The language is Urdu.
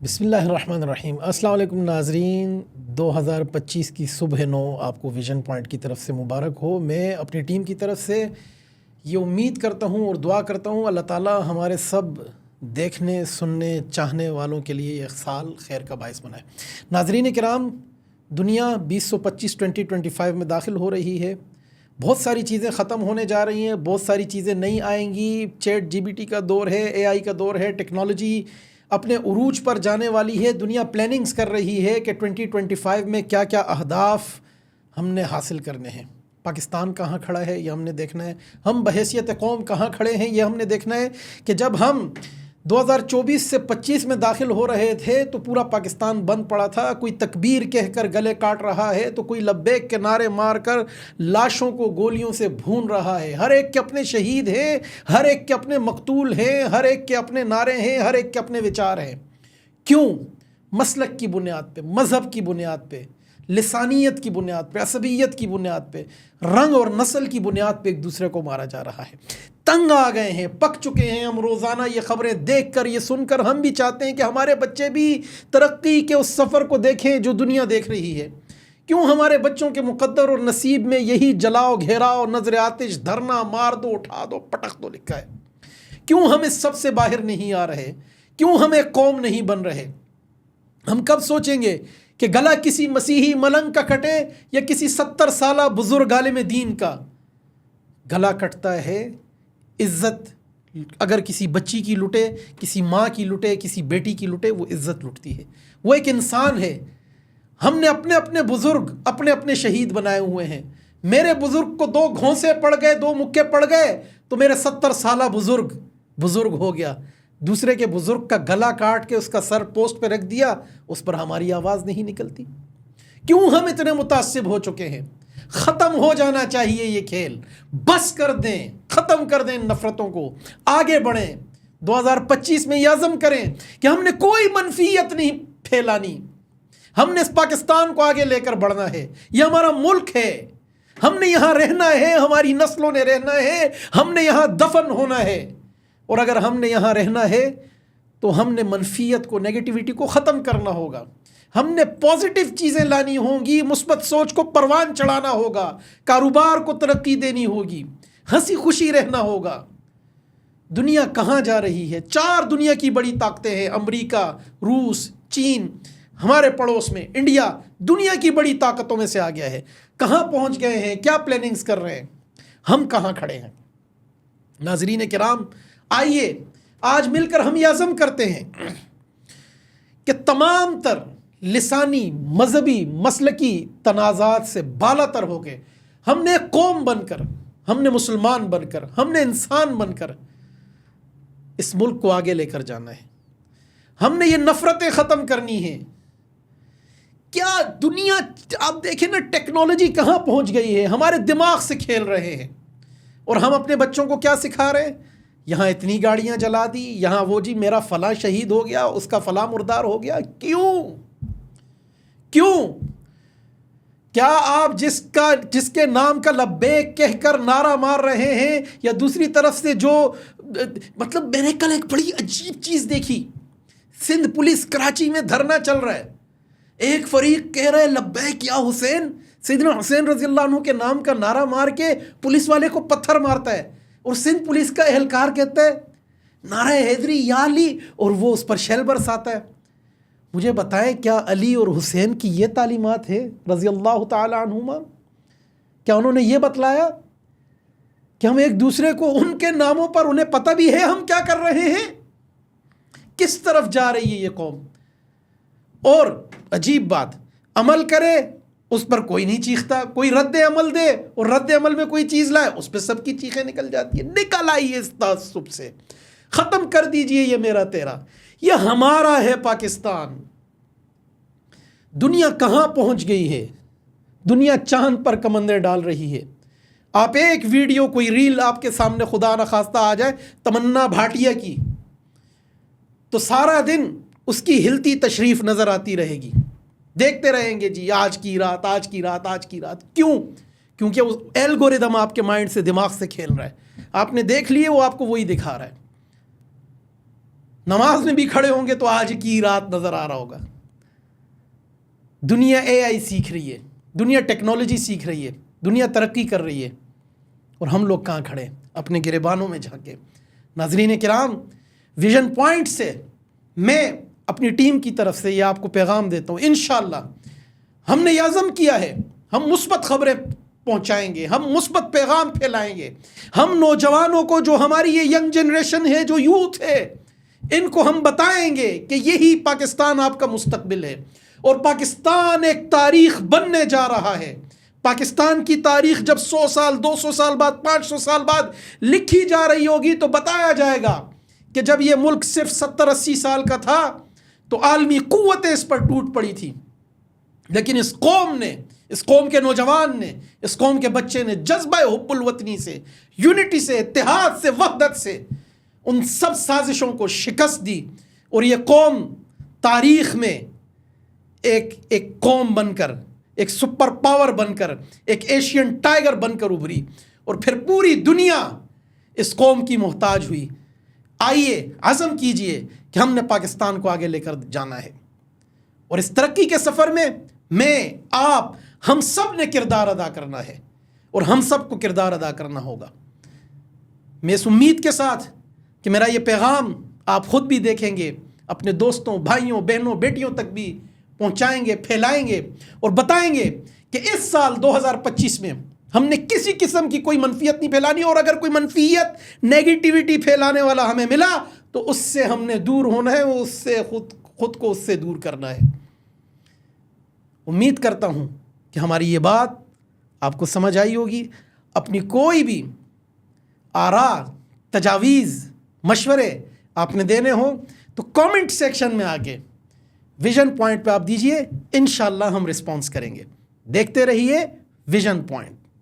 بسم اللہ الرحمن الرحیم۔ السلام علیکم ناظرین، 2025 کی صبح 9 آپ کو ویژن پوائنٹ کی طرف سے مبارک ہو۔ میں اپنی ٹیم کی طرف سے یہ امید کرتا ہوں اور دعا کرتا ہوں اللہ تعالیٰ ہمارے سب دیکھنے سننے چاہنے والوں کے لیے ایک سال خیر کا باعث بنائے۔ ناظرین کرام، دنیا 2025 میں داخل ہو رہی ہے۔ بہت ساری چیزیں ختم ہونے جا رہی ہیں، بہت ساری چیزیں نہیں آئیں گی۔ چیٹ GPT کا دور ہے، AI کا دور ہے، ٹیکنالوجی اپنے عروج پر جانے والی ہے۔ دنیا پلاننگز کر رہی ہے کہ 2025 میں کیا کیا اہداف ہم نے حاصل کرنے ہیں۔ پاکستان کہاں کھڑا ہے یہ ہم نے دیکھنا ہے، ہم بحیثیت قوم کہاں کھڑے ہیں یہ ہم نے دیکھنا ہے کہ جب ہم 2024 سے 25 میں داخل ہو رہے تھے تو پورا پاکستان بند پڑا تھا۔ کوئی تکبیر کہہ کر گلے کاٹ رہا ہے تو کوئی لبیک کے نعرے مار کر لاشوں کو گولیوں سے بھون رہا ہے۔ ہر ایک کے اپنے شہید ہیں، ہر ایک کے اپنے مقتول ہیں، ہر ایک کے اپنے نعرے ہیں، ہر ایک کے اپنے وچار ہیں۔ کیوں؟ مسلک کی بنیاد پہ، مذہب کی بنیاد پہ، لسانیت کی بنیاد پہ، عصبیت کی بنیاد پہ، رنگ اور نسل کی بنیاد پہ ایک دوسرے کو مارا جا رہا ہے۔ تنگ آ گئے ہیں، پک چکے ہیں ہم روزانہ یہ خبریں دیکھ کر، یہ سن کر۔ ہم بھی چاہتے ہیں کہ ہمارے بچے بھی ترقی کے اس سفر کو دیکھیں جو دنیا دیکھ رہی ہے۔ کیوں ہمارے بچوں کے مقدر اور نصیب میں یہی جلاؤ گھیراؤ، نظر آتش، دھرنا، مار دو، اٹھا دو، پٹک دو لکھا ہے؟ کیوں ہم اس سب سے باہر نہیں آ رہے؟ کیوں ہم ایک قوم نہیں بن رہے؟ ہم کب سوچیں گے کہ گلا کسی مسیحی ملنگ کا کٹے یا کسی 70 سالہ بزرگ عالم دین کا؟ گلا کٹتا ہے، عزت اگر کسی بچی کی لٹے، کسی ماں کی لٹے، کسی بیٹی کی لٹے، وہ عزت لٹتی ہے۔ وہ ایک انسان ہے۔ ہم نے اپنے اپنے بزرگ اپنے اپنے شہید بنائے ہوئے ہیں۔ میرے بزرگ کو 2 گھونسے پڑ گئے، 2 مکے پڑ گئے تو میرے 70 سالہ بزرگ ہو گیا۔ دوسرے کے بزرگ کا گلا کاٹ کے اس کا سر پوسٹ پہ رکھ دیا، اس پر ہماری آواز نہیں نکلتی۔ کیوں ہم اتنے متعصب ہو چکے ہیں؟ ختم ہو جانا چاہیے یہ کھیل، بس کر دیں، ختم کر دیں ان نفرتوں کو، آگے بڑھیں۔ 2025 میں یہ عزم کریں کہ ہم نے کوئی منفیت نہیں پھیلانی، ہم نے اس پاکستان کو آگے لے کر بڑھنا ہے۔ یہ ہمارا ملک ہے، ہم نے یہاں رہنا ہے، ہماری نسلوں نے رہنا ہے، ہم نے یہاں دفن ہونا ہے۔ اور اگر ہم نے یہاں رہنا ہے تو ہم نے منفیت کو، نیگیٹیوٹی کو ختم کرنا ہوگا۔ ہم نے پازیٹیو چیزیں لانی ہوں گی، مثبت سوچ کو پروان چڑھانا ہوگا، کاروبار کو ترقی دینی ہوگی، ہنسی خوشی رہنا ہوگا۔ دنیا کہاں جا رہی ہے؟ 4 دنیا کی بڑی طاقتیں ہیں، امریکہ، روس، چین، ہمارے پڑوس میں انڈیا، دنیا کی بڑی طاقتوں میں سے آ گیا ہے۔ کہاں پہنچ گئے ہیں؟ کیا پلاننگز کر رہے ہیں؟ ہم کہاں کھڑے ہیں؟ ناظرین کرام، آئیے آج مل کر ہم یہ عزم کرتے ہیں کہ تمام تر لسانی، مذہبی، مسلکی تنازعات سے بالا تر ہو کے ہم نے ایک قوم بن کر، ہم نے مسلمان بن کر، ہم نے انسان بن کر اس ملک کو آگے لے کر جانا ہے۔ ہم نے یہ نفرتیں ختم کرنی ہیں۔ کیا دنیا، آپ دیکھیں نا ٹیکنالوجی کہاں پہنچ گئی ہے، ہمارے دماغ سے کھیل رہے ہیں۔ اور ہم اپنے بچوں کو کیا سکھا رہے ہیں؟ یہاں اتنی گاڑیاں جلا دی، یہاں وہ جی میرا فلاں شہید ہو گیا، اس کا فلاں مردار ہو گیا۔ کیوں؟ کیا آپ جس کے نام کا لبیک کہہ کر نعرہ مار رہے ہیں، یا دوسری طرف سے جو میں نے کل ایک بڑی عجیب چیز دیکھی، سندھ پولیس کراچی میں دھرنا چل رہا ہے، ایک فریق کہہ رہے لبیک یا حسین، سیدنا حسین رضی اللہ عنہ کے نام کا نعرہ مار کے پولیس والے کو پتھر مارتا ہے، اور سندھ پولیس کا اہلکار کہتا ہے نعرہ حیدری یا علی، اور وہ اس پر شیل برساتا ہے۔ مجھے بتائیں، کیا علی اور حسین کی یہ تعلیمات ہے رضی اللہ تعالی عنہما؟ کیا انہوں نے یہ بتلایا کہ ہم ایک دوسرے کو ان کے ناموں پر، انہیں پتہ بھی ہے ہم کیا کر رہے ہیں؟ کس طرف جا رہی ہے یہ قوم؟ اور عجیب بات، عمل کرے اس پر کوئی نہیں چیختا، کوئی رد عمل دے اور رد عمل میں کوئی چیز لائے اس پہ سب کی چیخیں نکل جاتی ہیں۔ نکل آئیے اس تعصب سے، ختم کر دیجئے یہ میرا تیرا، یہ ہمارا ہے پاکستان۔ دنیا کہاں پہنچ گئی ہے؟ دنیا چاند پر کمندیں ڈال رہی ہے۔ آپ ایک ویڈیو، کوئی ریل آپ کے سامنے خدا نخواستہ آ جائے تمنا بھاٹیہ کی، تو سارا دن اس کی ہلتی تشریف نظر آتی رہے گی، دیکھتے رہیں گے جی آج کی رات، آج کی رات، آج کی رات۔ کیوں؟ کیونکہ وہ الگوریدم آپ کے مائنڈ سے، دماغ سے کھیل رہا ہے۔ آپ نے دیکھ لیے، وہ آپ کو وہی دکھا رہا ہے۔ نماز میں بھی کھڑے ہوں گے تو آج کی رات نظر آ رہا ہوگا. دنیا AI سیکھ رہی ہے, دنیا ٹیکنالوجی سیکھ رہی ہے, دنیا ترقی کر رہی ہے, اور ہم لوگ کہاں کھڑے اپنے گریبانوں میں جھانکے. ناظرین کرام, ویژن پوائنٹ سے میں اپنی ٹیم کی طرف سے یہ آپ کو پیغام دیتا ہوں, انشاءاللہ ہم نے یہ عزم کیا ہے, ہم مثبت خبریں پہنچائیں گے, ہم مثبت پیغام پھیلائیں گے. ہم نوجوانوں کو, جو ہماری یہ ینگ جنریشن ہے, جو یوتھ ہے, ان کو ہم بتائیں گے کہ یہی پاکستان آپ کا مستقبل ہے, اور پاکستان ایک تاریخ بننے جا رہا ہے. پاکستان کی تاریخ جب 100 سال 200 سال بعد 500 سال بعد لکھی جا رہی ہوگی تو بتایا جائے گا کہ جب یہ ملک صرف 70-80 سال کا تھا تو عالمی قوتیں اس پر ٹوٹ پڑی تھی, لیکن اس قوم نے, اس قوم کے نوجوان نے, اس قوم کے بچے نے جذبہ حب الوطنی سے, یونٹی سے, اتحاد سے, وحدت سے ان سب سازشوں کو شکست دی, اور یہ قوم تاریخ میں ایک قوم بن کر, ایک سپر پاور بن کر, ایک ایشین ٹائیگر بن کر ابھری, اور پھر پوری دنیا اس قوم کی محتاج ہوئی. آئیے عزم کیجئے کہ ہم نے پاکستان کو آگے لے کر جانا ہے, اور اس ترقی کے سفر میں آپ, ہم سب نے کردار ادا کرنا ہے, اور ہم سب کو کردار ادا کرنا ہوگا. میں اس امید کے ساتھ کہ میرا یہ پیغام آپ خود بھی دیکھیں گے, اپنے دوستوں, بھائیوں, بہنوں, بیٹیوں تک بھی پہنچائیں گے, پھیلائیں گے, اور بتائیں گے کہ اس سال 2025 میں ہم نے کسی قسم کی کوئی منفیت نہیں پھیلانی, اور اگر کوئی منفیت, نیگیٹیوٹی پھیلانے والا ہمیں ملا تو اس سے ہم نے دور ہونا ہے, اس سے خود کو اس سے دور کرنا ہے. امید کرتا ہوں کہ ہماری یہ بات آپ کو سمجھ آئی ہوگی. اپنی کوئی بھی آراء, تجاویز, مشورے آپ نے دینے ہوں تو کامنٹ سیکشن میں آ کے ویژن پوائنٹ پہ آپ دیجئے, انشاءاللہ ہم رسپانس کریں گے. دیکھتے رہیے ویژن پوائنٹ.